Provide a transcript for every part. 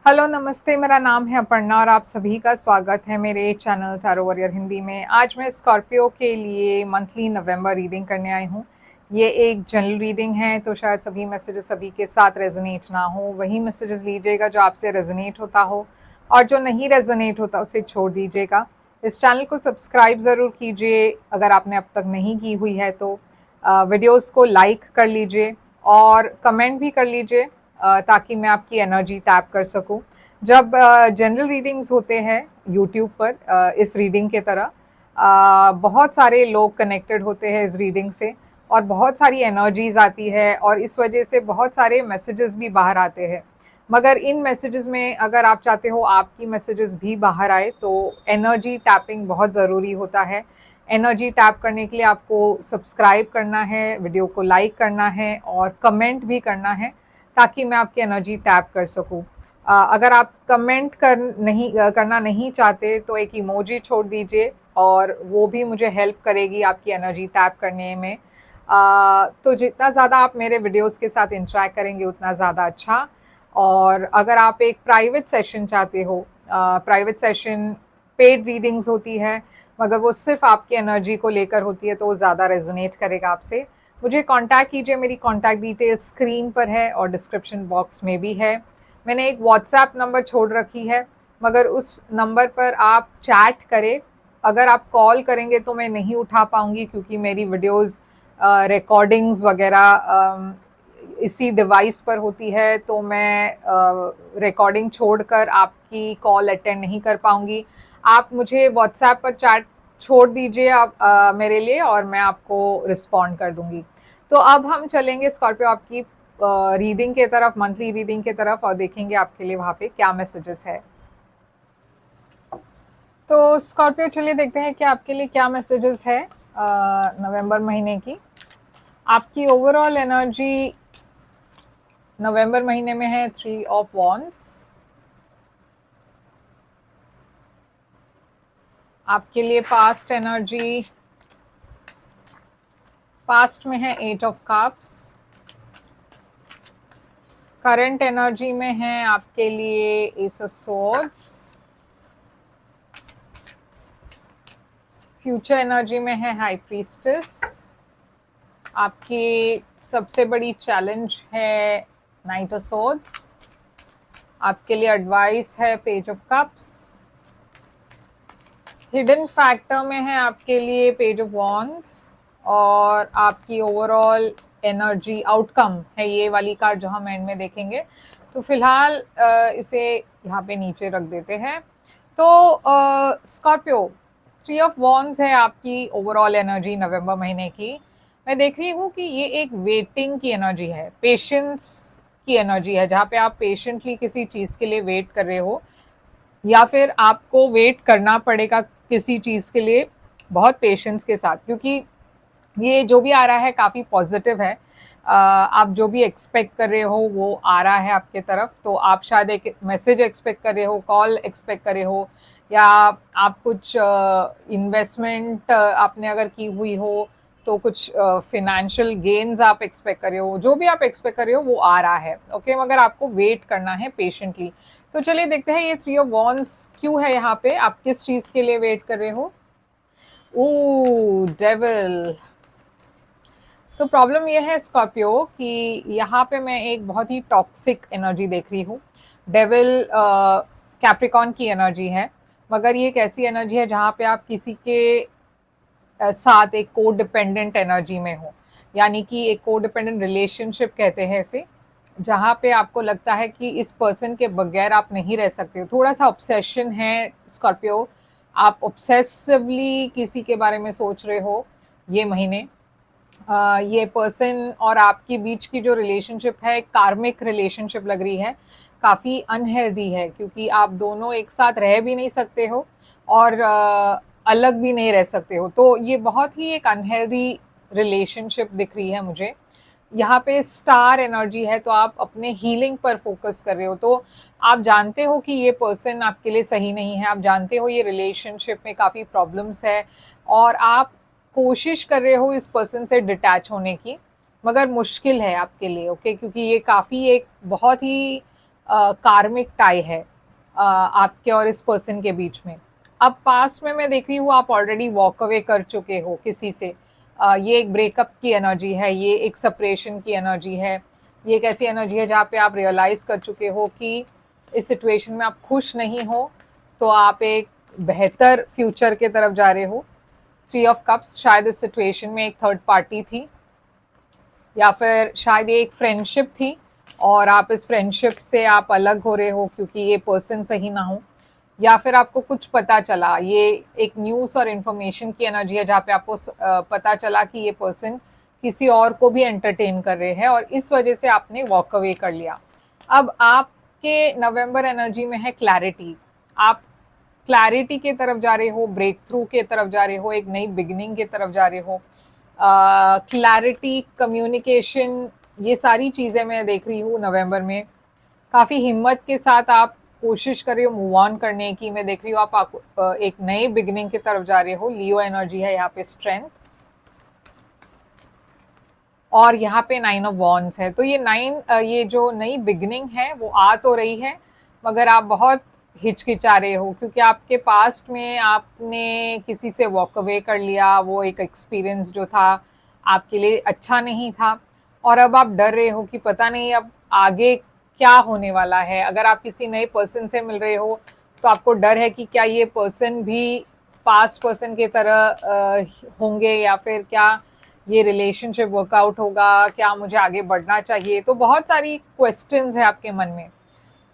Hello नमस्ते, मेरा नाम है अपर्णा और आप सभी का स्वागत है मेरे चैनल टैरो वॉरियर हिंदी में। आज मैं स्कॉर्पियो के लिए मंथली नवंबर रीडिंग करने आई हूँ। ये एक जनरल रीडिंग है, तो शायद सभी मैसेजेस सभी के साथ रेजोनेट ना हो। वही मैसेजेस लीजिएगा जो आपसे रेजोनेट होता हो, और जो नहीं रेजोनेट होता उसे छोड़ दीजिएगा। इस चैनल को सब्सक्राइब ज़रूर कीजिए अगर आपने अब तक नहीं की हुई है तो। वीडियोज़ को लाइक कर लीजिए और कमेंट भी कर लीजिए, ताकि मैं आपकी एनर्जी टैप कर सकूं। जब जनरल रीडिंग्स होते हैं यूट्यूब पर, इस रीडिंग के तरह बहुत सारे लोग कनेक्टेड होते हैं इस रीडिंग से, और बहुत सारी एनर्जीज आती है, और इस वजह से बहुत सारे मैसेजेस भी बाहर आते हैं। मगर इन मैसेजेस में अगर आप चाहते हो आपकी मैसेजेस भी बाहर आए, तो एनर्जी टैपिंग बहुत ज़रूरी होता है। एनर्जी टैप करने के लिए आपको सब्सक्राइब करना है, वीडियो को लाइक करना है और कमेंट भी करना है, ताकि मैं आपकी एनर्जी टैप कर सकूं। अगर आप कमेंट करना नहीं चाहते तो एक इमोजी छोड़ दीजिए, और वो भी मुझे हेल्प करेगी आपकी एनर्जी टैप करने में। तो जितना ज़्यादा आप मेरे वीडियोस के साथ इंटरेक्ट करेंगे उतना ज़्यादा अच्छा। और अगर आप एक प्राइवेट सेशन चाहते हो, प्राइवेट सेशन पेड रीडिंग्स होती है, मगर वो सिर्फ आपकी एनर्जी को लेकर होती है, तो वो ज़्यादा रेजोनेट करेगा आपसे। मुझे कांटेक्ट कीजिए, मेरी कांटेक्ट डिटेल्स स्क्रीन पर है और डिस्क्रिप्शन बॉक्स में भी है। मैंने एक व्हाट्सएप नंबर छोड़ रखी है, मगर उस नंबर पर आप चैट करें। अगर आप कॉल करेंगे तो मैं नहीं उठा पाऊंगी, क्योंकि मेरी वीडियोस रिकॉर्डिंग्स वगैरह इसी डिवाइस पर होती है, तो मैं रिकॉर्डिंग छोड़कर आपकी कॉल अटेंड नहीं कर पाऊंगी। आप मुझे व्हाट्सएप पर चैट छोड़ दीजिए आप मेरे लिए, और मैं आपको रिस्पॉन्ड कर दूंगी। तो अब हम चलेंगे स्कॉर्पियो आपकी रीडिंग के तरफ, मंथली रीडिंग के तरफ, और देखेंगे आपके लिए वहाँ पे क्या मैसेजेस है। तो स्कॉर्पियो चलिए देखते हैं कि आपके लिए क्या मैसेजेस है नवंबर महीने की। आपकी ओवरऑल एनर्जी नवंबर महीने में है 3 ऑफ वॉन्ड्स। आपके लिए पास्ट एनर्जी, पास्ट में है 8 ऑफ कप्स। करंट एनर्जी में है आपके लिए S of swords. Future energy में है हाई प्रीस्टेस। आपकी सबसे बड़ी चैलेंज है नाइट ऑफ स्वॉर्ड्स। आपके लिए एडवाइस है page of cups. Hidden factor में है आपके लिए पेज ऑफ वॉन्ड्स। और आपकी ओवरऑल एनर्जी आउटकम है ये वाली कार्ड जो हम एंड में देखेंगे। तो फिलहाल इसे यहाँ पे नीचे रख देते हैं। तो स्कॉर्पियो 3 ऑफ वॉन्ड्स है आपकी ओवरऑल एनर्जी नवंबर महीने की। मैं देख रही हूँ कि ये एक वेटिंग की एनर्जी है, पेशेंस की एनर्जी है, जहाँ पे आप पेशेंटली किसी चीज़ के लिए वेट कर रहे हो, या फिर आपको वेट करना पड़ेगा किसी चीज़ के लिए बहुत पेशेंस के साथ, क्योंकि ये जो भी आ रहा है काफ़ी पॉजिटिव है। आप जो भी एक्सपेक्ट कर रहे हो वो आ रहा है आपके तरफ। तो आप शायद एक मैसेज एक्सपेक्ट कर रहे हो, कॉल एक्सपेक्ट कर रहे हो, या आप कुछ इन्वेस्टमेंट आपने अगर की हुई हो तो कुछ फिनेंशियल गेन्स आप एक्सपेक्ट कर रहे हो। जो भी आप एक्सपेक्ट कर रहे हो वो आ रहा है, ओके। मगर आपको वेट करना है पेशेंटली। तो चलिए देखते हैं ये 3 ऑफ वॉन्ड्स क्यों है यहाँ पे, आप किस चीज़ के लिए वेट कर रहे हो। ओ डेविल। तो प्रॉब्लम ये है स्कॉर्पियो कि यहाँ पे मैं एक बहुत ही टॉक्सिक एनर्जी देख रही हूँ। डेविल कैप्रिकॉन की एनर्जी है, मगर ये एक ऐसी एनर्जी है जहाँ पे आप किसी के साथ एक को डिपेंडेंट एनर्जी में हो, यानी कि एक को डिपेंडेंट रिलेशनशिप कहते हैं इसे, जहाँ पे आपको लगता है कि इस पर्सन के बगैर आप नहीं रह सकते हो। थोड़ा सा ऑब्सेशन है स्कॉर्पियो, आप ऑब्सेसिवली किसी के बारे में सोच रहे हो ये महीने। ये पर्सन और आपके बीच की जो रिलेशनशिप है कार्मिक रिलेशनशिप लग रही है, काफ़ी अनहेल्दी है, क्योंकि आप दोनों एक साथ रह भी नहीं सकते हो और अलग भी नहीं रह सकते हो। तो ये बहुत ही एक अनहेल्दी रिलेशनशिप दिख रही है मुझे। यहाँ पे स्टार एनर्जी है, तो आप अपने हीलिंग पर फोकस कर रहे हो। तो आप जानते हो कि ये पर्सन आपके लिए सही नहीं है, आप जानते हो ये रिलेशनशिप में काफ़ी प्रॉब्लम्स है, और आप कोशिश कर रहे हो इस पर्सन से डिटैच होने की, मगर मुश्किल है आपके लिए, ओके। क्योंकि ये काफ़ी एक बहुत ही कार्मिक टाई है आपके और इस पर्सन के बीच में। अब पास्ट में मैं देख रही हूँ आप ऑलरेडी वॉक अवे कर चुके हो किसी से। ये एक ब्रेकअप की एनर्जी है, ये एक सेपरेशन की एनर्जी है, ये एक ऐसी एनर्जी है जहाँ पे आप रियलाइज कर चुके हो कि इस सिचुएशन में आप खुश नहीं हो, तो आप एक बेहतर फ्यूचर के तरफ जा रहे हो। 3 ऑफ कप्स, शायद इस सिचुएशन में एक थर्ड पार्टी थी, या फिर शायद ये एक फ्रेंडशिप थी और आप इस फ्रेंडशिप से आप अलग हो रहे हो क्योंकि ये पर्सन सही ना हो, या फिर आपको कुछ पता चला, ये एक न्यूज़ और इन्फॉर्मेशन की एनर्जी है जहाँ पे आपको पता चला कि ये पर्सन किसी और को भी एंटरटेन कर रहे हैं और इस वजह से आपने वॉक अवे कर लिया। अब आपके नवंबर एनर्जी में है क्लैरिटी, आप क्लैरिटी के तरफ जा रहे हो, ब्रेक थ्रू के तरफ जा रहे हो, एक नई बिगिनिंग के तरफ जा रहे हो। क्लैरिटी, कम्युनिकेशन, ये सारी चीज़ें मैं देख रही हूँ नवंबर में। काफ़ी हिम्मत के साथ आप कोशिश कर रहे हो मूव ऑन करने की। मैं देख रही हूँ आप एक नई बिगिनिंग की तरफ जा रहे हो। लियो एनर्जी है यहाँ पे, स्ट्रेंथ, और यहाँ पे 9 ऑफ वॉन्ड्स है। तो ये जो नई बिगिनिंग है वो आ तो रही है, मगर आप बहुत हिचकिचा रहे हो क्योंकि आपके पास्ट में आपने किसी से वॉक अवे कर लिया, वो एक एक्सपीरियंस जो था आपके लिए अच्छा नहीं था, और अब आप डर रहे हो कि पता नहीं अब आगे क्या होने वाला है। अगर आप किसी नए पर्सन से मिल रहे हो तो आपको डर है कि क्या ये पर्सन भी पास्ट पर्सन की तरह होंगे, या फिर क्या ये रिलेशनशिप वर्कआउट होगा, क्या मुझे आगे बढ़ना चाहिए। तो बहुत सारी क्वेश्चंस है आपके मन में।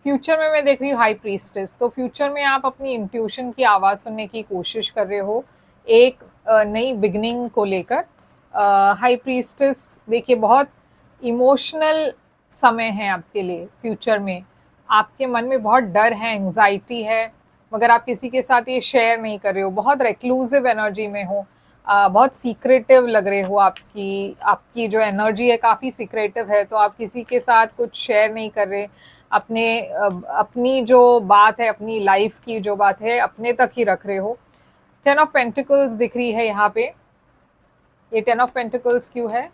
फ्यूचर में मैं देख रही हूँ हाई प्रीस्टेस, तो फ्यूचर में आप अपनी इंट्यूशन की आवाज़ सुनने की कोशिश कर रहे हो एक नई बिगनिंग को लेकर। हाई प्रीस्टेस देखिए बहुत इमोशनल समय है आपके लिए। फ्यूचर में आपके मन में बहुत डर है, एंग्जाइटी है, मगर आप किसी के साथ ये शेयर नहीं कर रहे हो। बहुत रेक्लूसिव एनर्जी में हो, बहुत सीक्रेटिव लग रहे हो। आपकी जो एनर्जी है काफ़ी सीक्रेटिव है, तो आप किसी के साथ कुछ शेयर नहीं कर रहे। अपनी जो बात है, अपनी लाइफ की जो बात है, अपने तक ही रख रहे हो। 10 ऑफ पेंटिकल्स दिख रही है यहाँ पे। ये 10 ऑफ पेंटिकल्स क्यों है?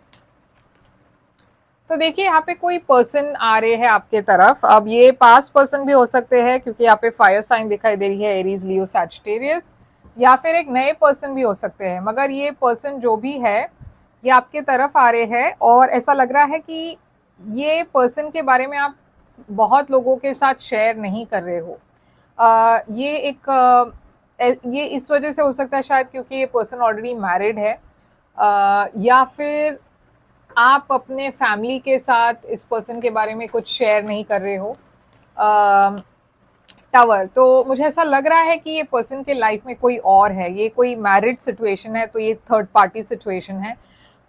तो देखिए यहाँ पे कोई पर्सन आ रहे हैं आपके तरफ। अब ये पास्ट पर्सन भी हो सकते हैं क्योंकि यहाँ पे फायर साइन दिखाई दे रही है, एरीज, लियो, सैजिटेरियस, या फिर एक नए पर्सन भी हो सकते हैं। मगर ये पर्सन जो भी है ये आपके तरफ आ रहे हैं और ऐसा लग रहा है कि ये पर्सन के बारे में आप बहुत लोगों के साथ शेयर नहीं कर रहे हो। ये इस वजह से हो सकता है शायद क्योंकि ये पर्सन ऑलरेडी मैरिड है, या फिर आप अपने फैमिली के साथ इस पर्सन के बारे में कुछ शेयर नहीं कर रहे हो। टावर, तो मुझे ऐसा लग रहा है कि ये पर्सन के लाइफ में कोई और है। ये कोई मैरिड सिचुएशन है, तो ये थर्ड पार्टी सिचुएशन है,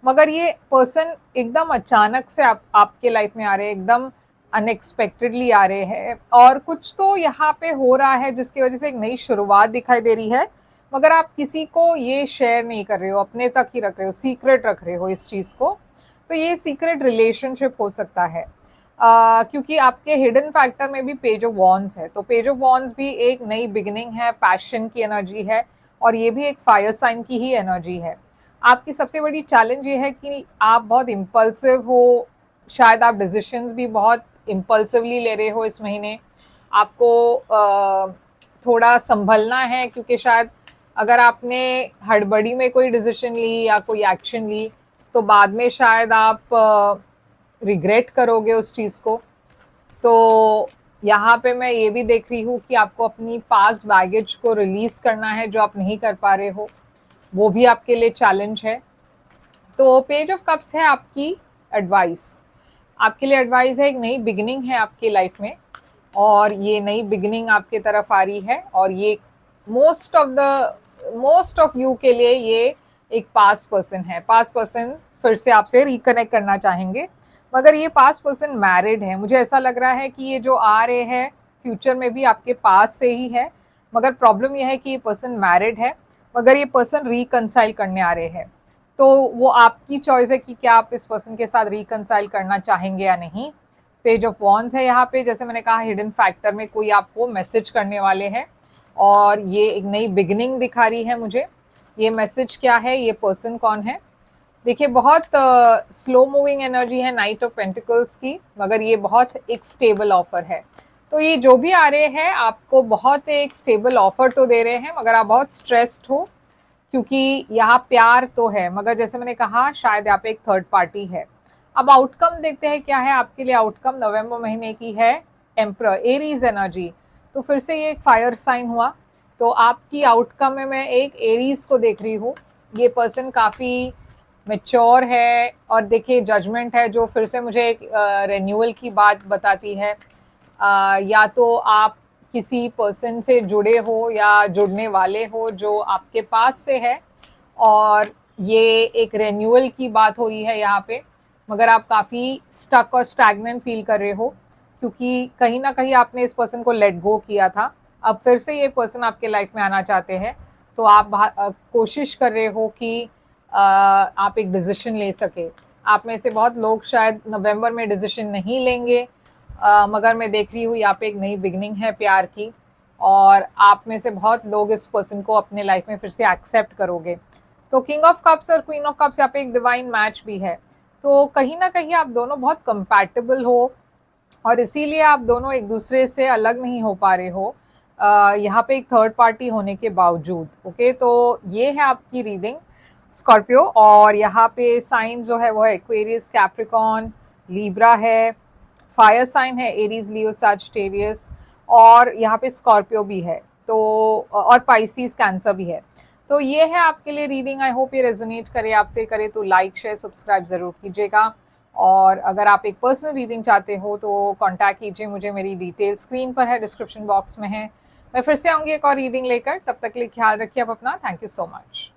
मगर ये पर्सन एकदम अचानक से आपके लाइफ में आ रहे हैं, एकदम अनएक्सपेक्टेडली आ रहे हैं, और कुछ तो यहाँ पे हो रहा है जिसकी वजह से एक नई शुरुआत दिखाई दे रही है, मगर आप किसी को ये शेयर नहीं कर रहे हो, अपने तक ही रख रहे हो, सीक्रेट रख रहे हो इस चीज़ को। तो ये सीक्रेट रिलेशनशिप हो सकता है, क्योंकि आपके हिडन फैक्टर में भी पेज ऑफ वॉन्ड्स है। तो पेज ऑफ वॉन्ड्स भी एक नई बिगिनिंग है, पैशन की एनर्जी है, और ये भी एक फायर साइन की ही एनर्जी है। आपकी सबसे बड़ी चैलेंज ये है कि आप बहुत इम्पल्सिव हो, शायद आप डिसीजंस भी बहुत इम्पल्सिवली ले रहे हो इस महीने। आपको थोड़ा संभलना है, क्योंकि शायद अगर आपने हड़बड़ी में कोई डिसीजन ली या कोई एक्शन ली तो बाद में शायद आप रिग्रेट करोगे उस चीज़ को। तो यहाँ पे मैं ये भी देख रही हूँ कि आपको अपनी पास बैगेज को रिलीज़ करना है जो आप नहीं कर पा रहे हो, वो भी आपके लिए चैलेंज है। तो पेज ऑफ कप्स है आपकी एडवाइस, आपके लिए एडवाइस है, एक नई बिगिनिंग है आपकी लाइफ में, और ये नई बिगिनिंग आपके तरफ आ रही है, और ये मोस्ट ऑफ यू के लिए ये एक पास्ट पर्सन है। पास्ट पर्सन फिर से आपसे रिकनेक्ट करना चाहेंगे, मगर ये पास्ट पर्सन मैरिड है। मुझे ऐसा लग रहा है कि ये जो आ रहे हैं फ्यूचर में भी आपके पास से ही है, मगर प्रॉब्लम ये है कि ये पर्सन मैरिड है, मगर ये पर्सन रिकनसाइल करने आ रहे हैं। तो वो आपकी चॉइस है कि क्या आप इस पर्सन के साथ रिकनसाइल करना चाहेंगे या नहीं। पेज ऑफ वॉन्ड्स है यहाँ पे, जैसे मैंने कहा हिडन फैक्टर में कोई आपको मैसेज करने वाले हैं, और ये एक नई बिगिनिंग दिखा रही है मुझे। ये मैसेज क्या है, ये पर्सन कौन है? देखिए बहुत स्लो मूविंग एनर्जी है नाइट ऑफ पेंटिकल्स की, मगर ये बहुत एक स्टेबल ऑफर है। तो ये जो भी आ रहे हैं आपको बहुत एक स्टेबल ऑफर तो दे रहे हैं, मगर आप बहुत स्ट्रेस्ड हो, क्योंकि यहाँ प्यार तो है, मगर जैसे मैंने कहा शायद यहाँ पे एक थर्ड पार्टी है। अब आउटकम देखते हैं क्या है आपके लिए। आउटकम नवंबर महीने की है एम्परर, एरीज एनर्जी। तो फिर से ये एक फायर साइन हुआ, तो आपकी आउटकम में मैं एक एरीज को देख रही हूँ। ये पर्सन काफ़ी मेच्योर है, और देखिए जजमेंट है, जो फिर से मुझे एक रेन्यूअल की बात बताती है। या तो आप किसी पर्सन से जुड़े हो या जुड़ने वाले हो जो आपके पास से है, और ये एक रेन्यूअल की बात हो रही है यहाँ पे, मगर आप काफ़ी स्टक और स्टैग्नेंट फील कर रहे हो, क्योंकि कहीं ना कहीं आपने इस पर्सन को लेट गो किया था। अब फिर से ये पर्सन आपके लाइफ में आना चाहते हैं, तो आप कोशिश कर रहे हो कि आप एक डिसीजन ले सके। आप में से बहुत लोग शायद नवंबर में डिसीजन नहीं लेंगे, मगर मैं देख रही हूँ यहाँ पे एक नई बिगनिंग है प्यार की, और आप में से बहुत लोग इस पर्सन को अपने लाइफ में फिर से एक्सेप्ट करोगे। तो किंग ऑफ कप्स और क्वीन ऑफ कप्स यहाँ पे एक डिवाइन मैच भी है, तो कहीं ना कहीं आप दोनों बहुत कंपैटिबल हो, और इसीलिए आप दोनों एक दूसरे से अलग नहीं हो पा रहे हो यहाँ पे एक थर्ड पार्टी होने के बावजूद। ओके, तो ये है आपकी रीडिंग स्कॉर्पियो, और यहाँ पे साइन जो है वो है एक्वेरियस, कैप्रिकॉर्न, लीब्रा है, फायर साइन है एरीज, लियो, सैजिटेरियस, और यहाँ पे स्कॉर्पियो भी है, तो और पाइसिस, कैंसर भी है। तो ये है आपके लिए रीडिंग। आई होप ये रेजोनेट करे आपसे, करे तो लाइक शेयर सब्सक्राइब जरूर कीजिएगा, और अगर आप एक पर्सनल रीडिंग चाहते हो तो कांटेक्ट कीजिए मुझे, मेरी डिटेल स्क्रीन पर है, डिस्क्रिप्शन बॉक्स में है। मैं फिर से आऊँगी एक और रीडिंग लेकर, तब तक के लिए ख्याल रखिए आप अपना। Thank you so much.